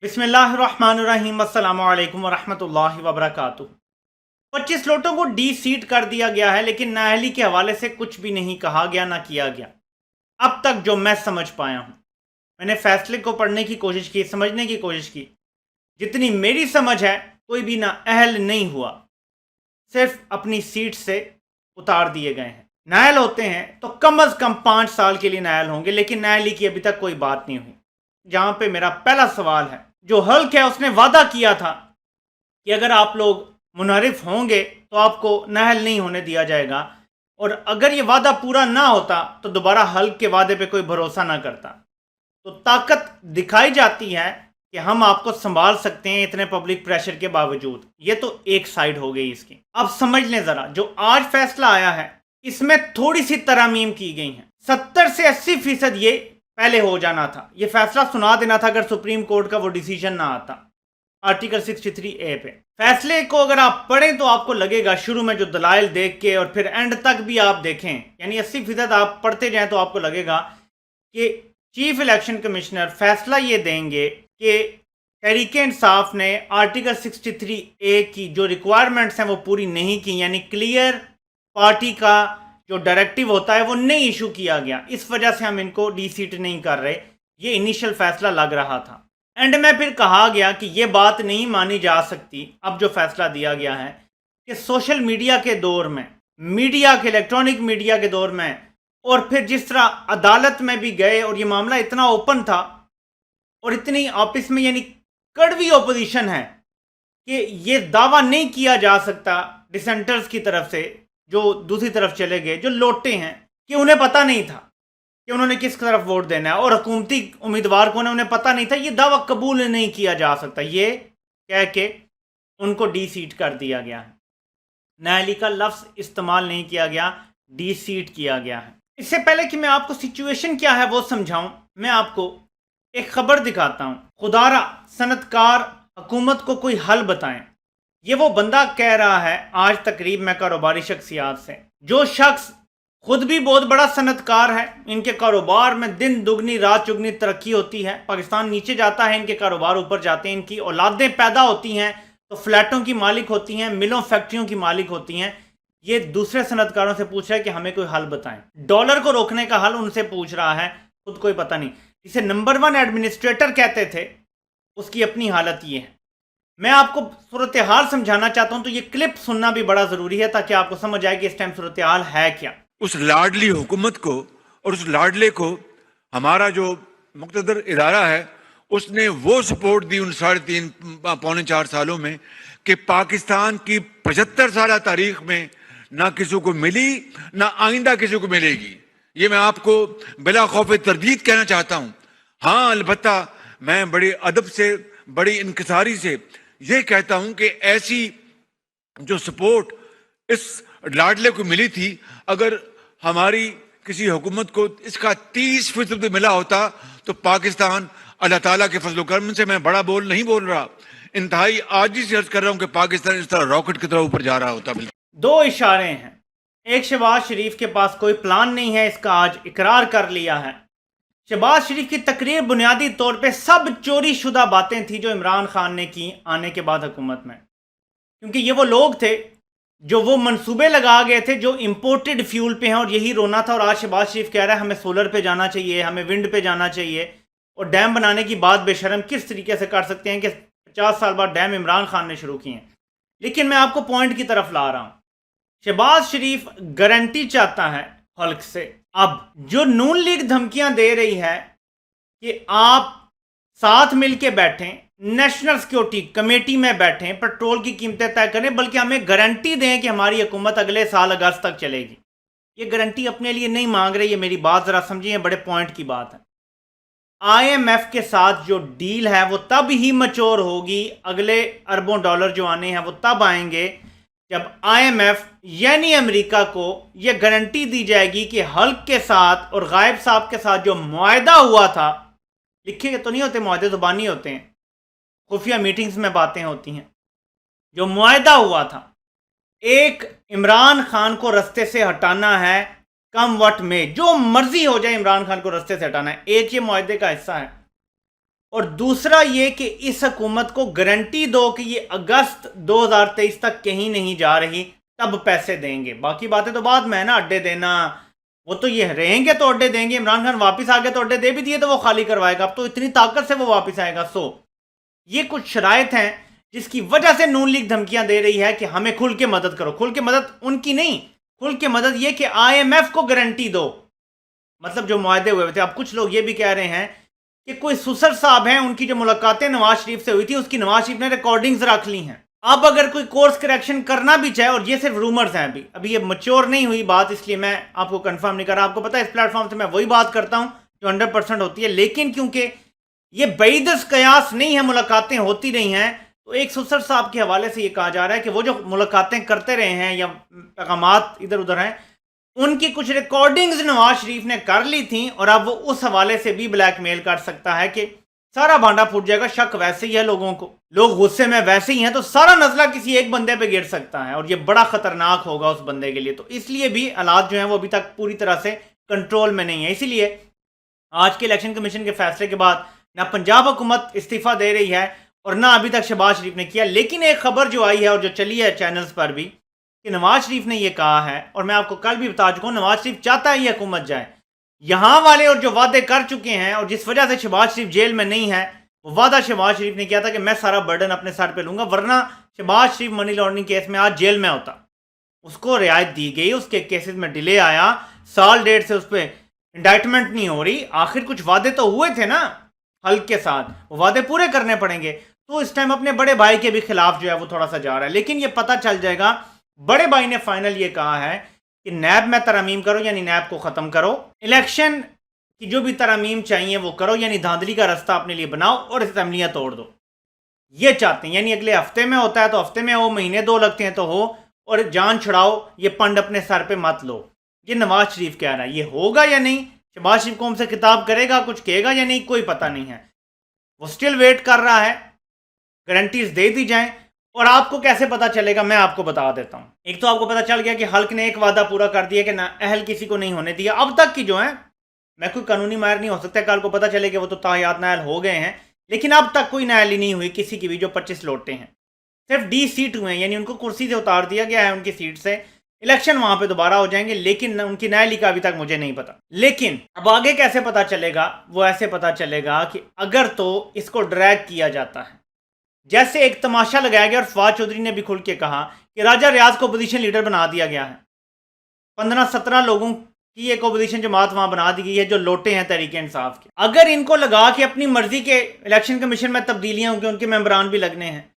बिस्मिल्लाहिर्रहमानिर्रहीम अस्सलामु अलैकुम वरहमतुल्लाहि वबरकातुहू। 25 लोटों को डी सीट कर दिया गया है, लेकिन नाअहली के हवाले से कुछ भी नहीं कहा गया ना किया गया अब तक जो मैं समझ पाया हूँ। मैंने फैसले को पढ़ने की कोशिश की, समझने की कोशिश की। जितनी मेरी समझ है, कोई भी ना अहल नहीं हुआ, सिर्फ अपनी सीट से उतार दिए गए हैं। नाअहल होते हैं तो कम अज़ कम 5 साल के लिए नाअहल होंगे, लेकिन नाअहली की अभी तक कोई बात नहीं हुई। जहाँ पे मेरा पहला सवाल है, जो हल्क है उसने वादा किया था कि अगर आप लोग मुनहरिफ होंगे तो आपको नाअहल नहीं होने दिया जाएगा, और अगर ये वादा पूरा ना होता तो दोबारा हल्क के वादे पे कोई भरोसा ना करता। तो ताकत दिखाई जाती है कि हम आपको संभाल सकते हैं इतने पब्लिक प्रेशर के बावजूद। ये तो एक साइड हो गई इसकी। अब समझ लें ज़रा, जो आज फैसला आया है इसमें थोड़ी सी तरमीम की गई है। 70 से 80% ये पहले हो जाना था, ये फैसला सुना देना था अगर सुप्रीम कोर्ट का वो डिसीजन ना आता आर्टिकल 63A पे। फैसले को अगर आप पढ़ें तो आपको लगेगा, शुरू में जो दलाइल देख के और फिर एंड तक भी आप देखें, यानी 80% आप पढ़ते जाएं तो आपको लगेगा कि चीफ इलेक्शन कमिश्नर फैसला ये देंगे कि तहरीक इंसाफ ने आर्टिकल 63A की जो रिक्वायरमेंट्स हैं वो पूरी नहीं की, यानी क्लियर पार्टी का जो डायरेक्टिव होता है वो नहीं इशू किया गया, इस वजह से हम इनको डी सीट नहीं कर रहे। ये इनिशियल फैसला लग रहा था। एंड में फिर कहा गया कि ये बात नहीं मानी जा सकती। अब जो फैसला दिया गया है कि सोशल मीडिया के दौर में, मीडिया के, इलेक्ट्रॉनिक मीडिया के दौर में, और फिर जिस तरह अदालत में भी गए और ये मामला इतना ओपन था और इतनी आपस में यानी कड़वी ओपोजिशन है कि ये दावा नहीं किया जा सकता डिसेंटर्स की तरफ से, जो दूसरी तरफ चले गए, जो लौटे हैं, कि उन्हें पता नहीं था कि उन्होंने किस तरफ वोट देना है, और हुकूमती उम्मीदवार को उन्हें पता नहीं था। ये दावा कबूल नहीं किया जा सकता, ये कह के उनको डी सीट कर दिया गया है। नाअहली का लफ्ज़ इस्तेमाल नहीं किया गया, डी सीट किया गया है। इससे पहले कि मैं आपको सिचुएशन क्या है वो समझाऊं, मैं आपको एक खबर दिखाता हूं। खुदारा सनतकार हुकूमत को कोई हल बताएं, ये वो बंदा कह रहा है आज तकरीब में कारोबारी शख्सियात से, जो शख्स खुद भी बहुत बड़ा सनतकार है। इनके कारोबार में दिन दुगनी रात चुगनी तरक्की होती है। पाकिस्तान नीचे जाता है, इनके कारोबार ऊपर जाते हैं। इनकी औलादें पैदा होती हैं तो फ्लैटों की मालिक होती हैं, मिलों फैक्ट्रियों की मालिक होती हैं। ये दूसरे सनतकारों से पूछ रहा है कि हमें कोई हल बताएं। डॉलर को रोकने का हल उनसे पूछ रहा है, खुद कोई पता नहीं। इसे नंबर 1 एडमिनिस्ट्रेटर कहते थे, उसकी अपनी हालत ये है। मैं आपको सूरत हाल समझाना चाहता हूं, तो ये क्लिप सुनना भी बड़ा ज़रूरी है ताकि आपको समझ आए कि इस टाइम सूरत हाल है क्या। उस लाडली हुकूमत को और उस लाडले को हमारा जो मुक़्तदर इदारा है उसने वो सपोर्ट दी उन 3.5 पौने 4 सालों में कि पाकिस्तान की 75 साल तारीख में ना किसी को मिली, ना आइंदा किसी को मिलेगी। ये मैं आपको बिला खौफ तरदीद कहना चाहता हूं। हाँ, अलबत्ता मैं बड़े अदब से, बड़ी इनकिसारी से ये कहता हूं कि ऐसी जो सपोर्ट इस लाडले को मिली थी, अगर हमारी किसी हुकूमत को इसका 30% भी मिला होता तो पाकिस्तान अल्लाह ताला के फजल करम से, मैं बड़ा बोल नहीं बोल रहा, इंतहाई आजी से अर्ज कर रहा हूं कि पाकिस्तान इस तरह रॉकेट की तरह ऊपर जा रहा होता। दो इशारे हैं। एक, शहबाज शरीफ के पास कोई प्लान नहीं है, इसका आज इकरार कर लिया है। शहबाज शरीफ की तकरीर बुनियादी तौर पे सब चोरी शुदा बातें थी जो इमरान खान ने की आने के बाद हुकूमत में, क्योंकि ये वो लोग थे जो वो मंसूबे लगा गए थे जो इंपोर्टेड फ्यूल पे हैं, और यही रोना था। और आज शहबाज शरीफ कह रहा है हमें सोलर पे जाना चाहिए, हमें विंड पे जाना चाहिए, और डैम बनाने की बात बेशरम किस तरीके से कर सकते हैं कि 50 साल बाद डैम इमरान खान ने शुरू किए हैं। लेकिन मैं आपको पॉइंट की तरफ ला रहा हूं। शहबाज शरीफ गारंटी चाहता है हल्क से। अब जो नून लीग धमकियां दे रही है कि आप साथ मिलके बैठें, नेशनल सिक्योरिटी कमेटी में बैठें, पेट्रोल की कीमतें तय करें, बल्कि हमें गारंटी दें कि हमारी हुकूमत अगले साल अगस्त तक चलेगी। ये गारंटी अपने लिए नहीं मांग रही है, मेरी बात ज़रा समझिए, बड़े पॉइंट की बात है। IMF के साथ जो डील है वो तब ही मच्योर होगी, अगले अरबों डॉलर जो आने हैं वो तब आएंगे जब IMF यानी अमेरिका को ये गारंटी दी जाएगी कि हल्क के साथ और गायब साहब के साथ जो मुआहदा हुआ था, लिखे तो नहीं होते मुआहदे, ज़ुबानी होते हैं, खुफिया मीटिंग्स में बातें होती हैं, जो मुआहदा हुआ था, एक इमरान खान को रास्ते से हटाना है, कम वक्त में जो मर्जी हो जाए इमरान खान को रास्ते से हटाना है, एक ये मुआहदे का हिस्सा है। और दूसरा ये कि इस हुकूमत को गारंटी दो कि ये अगस्त 2023 तक कहीं नहीं जा रही, तब पैसे देंगे। बाकी बातें तो बाद में है ना, अड्डे देना वो तो ये रहेंगे तो अड्डे देंगे। इमरान खान वापस आ गया तो अड्डे दे भी दिए तो वो खाली करवाएगा, अब तो इतनी ताकत से वो वापस आएगा। सो ये कुछ शराइत हैं जिसकी वजह से नून लीग धमकियां दे रही है कि हमें खुल के मदद करो। खुल के मदद उनकी नहीं, खुल के मदद ये कि IMF को गारंटी दो, मतलब जो मुआहदे हुए थे। अब कुछ लोग ये भी कह रहे हैं कि कोई सुसर साहब हैं, उनकी जो मुलाकातें नवाज शरीफ से हुई थी उसकी नवाज शरीफ ने रिकॉर्डिंग्स रख ली हैं। अब अगर कोई कोर्स करेक्शन करना भी चाहे, और ये सिर्फ रूमर्स हैं, अभी ये मच्योर नहीं हुई बात, इसलिए मैं आपको कंफर्म नहीं कर रहा। आपको पता है इस प्लेटफॉर्म से मैं वही बात करता हूं जो 100% होती है, लेकिन क्योंकि ये बैदस कयास नहीं है, मुलाकातें होती रही हैं, तो एक सुसर साहब के हवाले से ये कहा जा रहा है कि वो जो मुलाकातें करते रहे हैं या पैगामात इधर उधर हैं, उनकी कुछ रिकॉर्डिंग्स नवाज शरीफ ने कर ली थी, और अब वो उस हवाले से भी ब्लैकमेल कर सकता है कि सारा भांडा फूट जाएगा। शक वैसे ही है लोगों को, लोग गुस्से में वैसे ही हैं, तो सारा नजला किसी एक बंदे पे गिर सकता है, और ये बड़ा खतरनाक होगा उस बंदे के लिए। तो इसलिए भी हालात जो हैं वो अभी तक पूरी तरह से कंट्रोल में नहीं है। इसीलिए आज के इलेक्शन कमीशन के फैसले के बाद ना पंजाब हुकूमत इस्तीफा दे रही है और ना अभी तक शहबाज शरीफ ने किया। लेकिन एक खबर जो आई है और जो चली है चैनल्स पर भी कि नवाज शरीफ ने यह कहा है, और मैं आपको कल भी बता चुका हूं, नवाज शरीफ चाहता है ये हुकूमत जाए। यहां वाले और जो वादे कर चुके हैं और जिस वजह से शहबाज शरीफ जेल में नहीं है, वो वादा शहबाज शरीफ ने किया था कि मैं सारा बर्डन अपने सर पे लूंगा, वरना शहबाज शरीफ मनी लॉन्ड्रिंग केस में आज जेल में होता। उसको रियायत दी गई, उसके केसेस में डिले आया, साल डेढ़ से उस पर इंडाइटमेंट नहीं हो रही। आखिर कुछ वादे तो हुए थे ना हल्क के साथ, वो वादे पूरे करने पड़ेंगे। तो इस टाइम अपने बड़े भाई के भी खिलाफ जो है वो थोड़ा सा जा रहा है। लेकिन ये पता चल जाएगा, बड़े भाई ने फाइनल ये कहा है कि नैब में तरमीम करो, यानी नैब को ख़त्म करो, इलेक्शन की जो भी तरमीम चाहिए वो करो, यानी धांधली का रास्ता अपने लिए बनाओ और असम्बलियाँ तोड़ दो। ये चाहते हैं, यानी अगले हफ्ते में होता है तो हफ्ते में हो, महीने दो लगते हैं तो हो, और जान छुड़ाओ, ये पंड अपने सर पे मत लो। ये नवाज शरीफ कह रहा है। ये होगा या नहीं, शहबाज शरीफ कौन से खिताब करेगा, कुछ कहेगा या नहीं, कोई पता नहीं है। वो स्टिल वेट कर रहा है, गारंटीज दे दी जाएं। और आपको कैसे पता चलेगा, मैं आपको बता देता हूं। एक तो आपको पता चल गया कि हल्क ने एक वादा पूरा कर दिया कि ना अहल किसी को नहीं होने दिया। अब तक की जो है, मैं कोई कानूनी माहिर नहीं हो सकता, कल को पता चले कि वो तो ताहयात नायल हो गए हैं, लेकिन अब तक कोई नायल ही नहीं हुई किसी की भी जो 25 लौटे हैं। सिर्फ डी सीट हुए हैं, यानी उनको कुर्सी से उतार दिया गया है उनकी सीट से। इलेक्शन वहां पे दोबारा हो जाएंगे, लेकिन उनकी नायली का अभी तक मुझे नहीं पता। लेकिन अब आगे कैसे पता चलेगा, वो ऐसे पता चलेगा कि अगर तो इसको ड्रैग किया जाता है, जैसे एक तमाशा लगाया गया, और फवाद चौधरी ने भी खुल के कहा कि राजा रियाज को अपोजिशन लीडर बना दिया गया है। 15-17 लोगों की एक अपोजिशन जमात वहां बना दी गई है जो लोटे हैं तहरीक इंसाफ के। अगर इनको लगा कि अपनी मर्जी के इलेक्शन कमीशन में तब्दीलियां होंगी, उनके मेंबरान भी लगने हैं,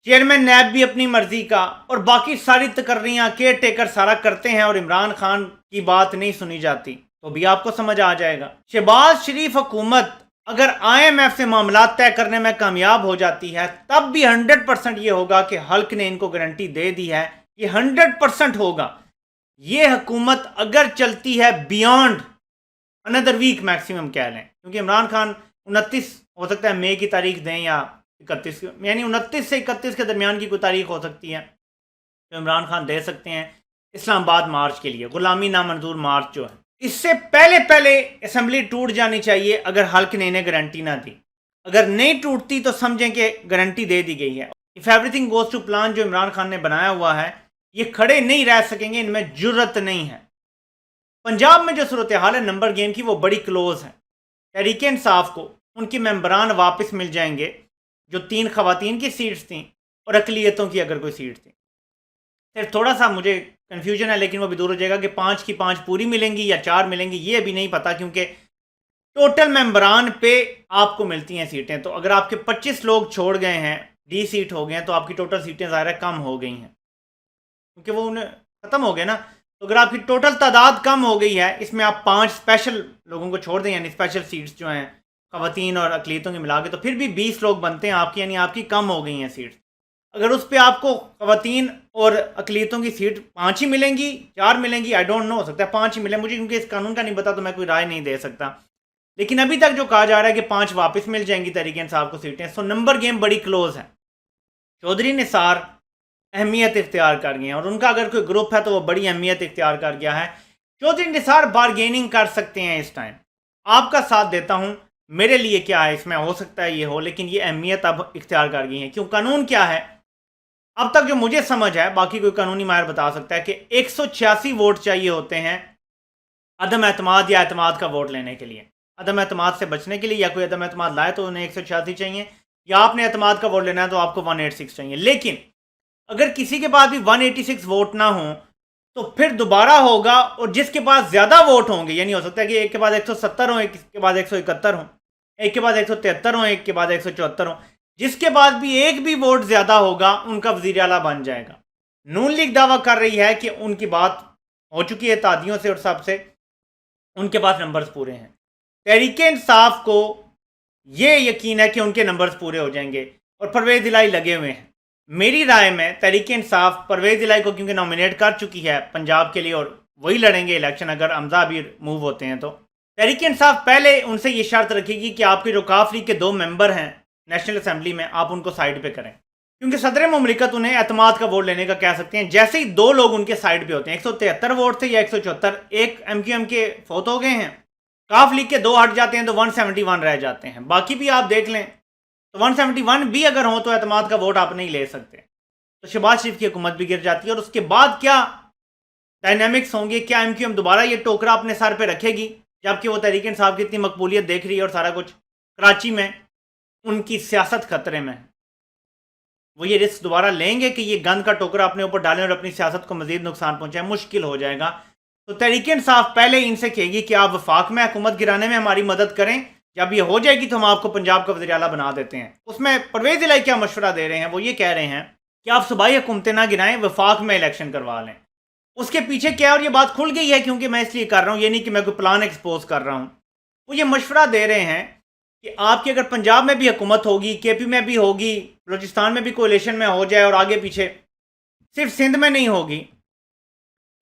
चेयरमैन नैब भी अपनी मर्जी का, और बाकी सारी तकर्रियां केयर टेकर सारा करते हैं, और इमरान खान की बात नहीं सुनी जाती, तो भी आपको समझ आ जाएगा। शहबाज शरीफ हुकूमत अगर IMF से मामला तय करने में कामयाब हो जाती है, तब भी 100% ये होगा कि हल्क ने इनको गारंटी दे दी है। ये 100% होगा। ये हुकूमत अगर चलती है बियॉन्ड अनदर वीक मैक्सिमम कह लें, क्योंकि इमरान खान 29 हो सकता है मई की तारीख दें, या 31, यानी 29 से 31 के दरमियान की कोई तारीख हो सकती है तो इमरान खान दे सकते हैं इस्लामाबाद मार्च के लिए, गुलामी नामंजूर मार्च जो है। इससे पहले पहले असेंबली टूट जानी चाहिए अगर हल्क ने इन्हें गारंटी ना दी। अगर नहीं टूटती तो समझें कि गारंटी दे दी गई है। If everything goes to plan जो इमरान खान ने बनाया हुआ है, ये खड़े नहीं रह सकेंगे, इनमें जुर्रत नहीं है। पंजाब में जो सूरत हाल है नंबर गेम की, वो बड़ी क्लोज है। तहरीक इंसाफ को उनके मेंबरान वापस मिल जाएंगे, जो 3 खवातीन की सीट्स थी और अकलियतों की अगर कोई सीट थी। सिर्फ थोड़ा सा मुझे कन्फ्यूजन है, लेकिन वो भी दूर हो जाएगा कि 5 की 5 पूरी मिलेंगी या 4 मिलेंगी, ये अभी नहीं पता, क्योंकि टोटल मेंबरान पे आपको मिलती हैं सीटें। तो अगर आपके 25 लोग छोड़ गए हैं, डी सीट हो गए हैं, तो आपकी टोटल सीटें ज़ाहिर है कम हो गई हैं, क्योंकि वो उन्हें ख़त्म हो गए ना। तो अगर आपकी टोटल तादाद कम हो गई है, इसमें आप 5 स्पेशल लोगों को छोड़ दें, यानी स्पेशल सीट्स जो हैं खवातीन और अकलियतों की मिला के, तो फिर भी 20 लोग बनते हैं आपकी, यानी आपकी कम हो गई हैं सीट्स। अगर उस पर आपको खवातीन और अकलियतों की सीट 5 ही मिलेंगी, 4 मिलेंगी, आई डोंट नो, हो सकता है 5 ही मिले मुझे, क्योंकि इस कानून का नहीं पता तो मैं कोई राय नहीं दे सकता। लेकिन अभी तक जो कहा जा रहा है कि 5 वापस मिल जाएंगी तहरीक इंसाफ को सीटें। सो नंबर गेम बड़ी क्लोज है। चौधरी निसार अहमियत इख्तियार कर गए हैं, और उनका अगर कोई ग्रुप है तो वो बड़ी अहमियत इख्तियार कर गया है। चौधरी निसार बारगेनिंग कर सकते हैं इस टाइम। आपका साथ देता हूँ, मेरे लिए क्या है इसमें, हो सकता है ये हो, लेकिन ये अहमियत अब इख्तियार कर गई है। क्यों? कानून क्या है अब तक जो मुझे समझ है, बाकी कोई कानूनी माहिर बता सकता है, कि 186 वोट चाहिए होते हैं अदम एतमाद या एतमाद का वोट लेने के लिए। अदम एतमाद से बचने के लिए, या कोई अदम एतमाद लाए तो उन्हें 186 चाहिए, या आपने एतमाद का वोट लेना है तो आपको 186 चाहिए। लेकिन अगर किसी के पास भी 186 वोट ना हो तो फिर दोबारा होगा, और जिसके पास ज्यादा वोट होंगे, यानी हो सकता है कि एक के बाद 170 हो, एक के बाद 171 हो, एक के बाद 173 हो, एक के बाद 174 हो, जिसके बाद भी एक भी वोट ज्यादा होगा उनका वजीर आला बन जाएगा। नून लीग दावा कर रही है कि उनकी बात हो चुकी है तादियों से और सबसे, उनके पास नंबर्स पूरे हैं। तहरीक इंसाफ को ये यकीन है कि उनके नंबर्स पूरे हो जाएंगे, और परवेज इलाही लगे हुए हैं। मेरी राय में तहरीक इंसाफ परवेज इलाही को क्योंकि नॉमिनेट कर चुकी है पंजाब के लिए, और वही लड़ेंगे इलेक्शन अगर हमजा भी मूव होते हैं तो। तहरीक इंसाफ पहले उनसे ये शर्त रखेगी कि आपकी रुकाफ लीग के 2 मेंबर हैं नेशनल असम्बली में, आप उनको साइड पे करें, क्योंकि सदर मुमलिकत उन्हें एतमाद का वोट लेने का कह सकते हैं। जैसे ही 2 लोग उनके साइड पे होते हैं, 173 वोट थे या 174, एक MQM के फोत हो गए हैं, काफ लीग के 2 हट जाते हैं तो 171 रह जाते हैं। बाकी भी आप देख लें तो 171 भी अगर हो तो एतमाद का वोट आप नहीं ले सकते, तो शहबाज शरीफ की हुकूमत भी गिर जाती है। और उसके बाद क्या डायनामिक्स होंगे, क्या MQM दोबारा ये टोकरा अपने सर पे रखेगी, जबकि वो तहरीक इंसाफ की इतनी मकबूलियत देख रही है और सारा कुछ। कराची में उनकी सियासत खतरे में है, वो ये रिस्क दोबारा लेंगे कि ये गंद का टोकरा अपने ऊपर डालें और अपनी सियासत को मजीद नुकसान पहुंचाएं, मुश्किल हो जाएगा। तो तहरीक इंसाफ पहले इनसे कहेगी कि आप वफाक में हुकूमत गिराने में हमारी मदद करें, जब ये हो जाएगी तो हम आपको पंजाब का वज़ीर आला बना देते हैं। उसमें परवेज इलाही क्या मशवरा दे रहे हैं, वो ये कह रहे हैं कि आप सूबाई हुकूमतें ना गिराएं, वफाक में इलेक्शन करवा लें। उसके पीछे क्या है, और ये बात खुल गई है क्योंकि मैं इसलिए कर रहा हूँ, ये नहीं कि मैं कोई प्लान एक्सपोज कर रहा हूँ। वो ये मशवरा दे रहे हैं कि आपकी अगर पंजाब में भी हुकूमत होगी, KP में भी होगी, बलोचिस्तान में भी कोalition में हो जाए, और आगे पीछे सिर्फ सिंध में नहीं होगी,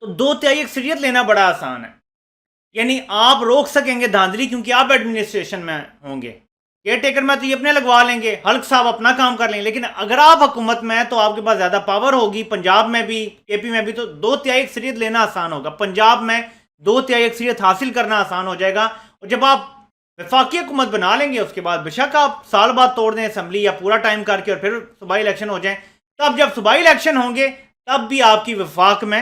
तो 2/3 अक्सरियत लेना बड़ा आसान है। यानी आप रोक सकेंगे धांधली, क्योंकि आप एडमिनिस्ट्रेशन में होंगे। केयर टेकर में तो ये अपने लगवा लेंगे, हल्क साहब अपना काम कर लेंगे, लेकिन अगर आप हुकूमत में हैं तो आपके पास ज़्यादा पावर होगी। पंजाब में भी KP में भी तो 2/3 अक्सरियत लेना आसान होगा, पंजाब में 2/3 अक्सरियत हासिल करना आसान हो जाएगा। और जब आप वफाकी हुकूमत बना लेंगे उसके बाद बेशक आप साल बाद तोड़ दें असम्बली, या पूरा टाइम करके और फिर सूबाई इलेक्शन हो जाए, तब जब सूबाई इलेक्शन होंगे तब भी आपकी वफाक में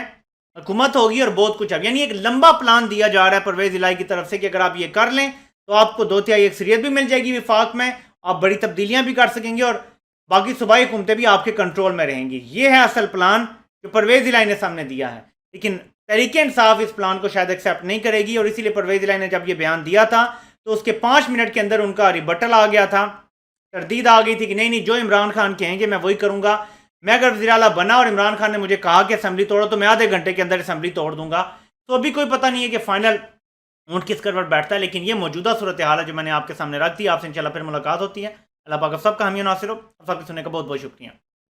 हुकूमत होगी और बहुत कुछ। अब यानी एक लंबा प्लान दिया जा रहा है परवेज इलाही की तरफ से कि अगर आप ये कर लें तो आपको 2/3 अक्सरियत भी मिल जाएगी वफाक में, आप बड़ी तब्दीलियां भी कर सकेंगे, और बाकी सूबाई हुकूमतें भी आपके कंट्रोल में रहेंगी। ये है असल प्लान जो परवेज इलाही ने सामने दिया है। लेकिन तहरीक इंसाफ इस प्लान को शायद एक्सेप्ट नहीं करेगी, और इसीलिए परवेज इलाही ने जब ये बयान दिया था तो उसके 5 मिनट के अंदर उनका रिबटल आ गया था, तरदीद आ गई थी कि नहीं नहीं, जो इमरान खान कहेंगे मैं वही करूंगा। मैं अगर वज़ीर आला बना और इमरान खान ने मुझे कहा कि असम्बली तोड़ो तो मैं आधे घंटे के अंदर असम्बली तोड़ दूंगा। तो अभी कोई पता नहीं है कि फाइनल ऊँट किस करवट बैठता है, लेकिन ये मौजूदा सूरत हाल है जो मैंने आपके सामने रख दी। आपसे इंशाल्लाह फिर मुलाकात होती है। अल्लाह पाक सबका हामी नासिर हो। सबके सुनने का बहुत बहुत शुक्रिया।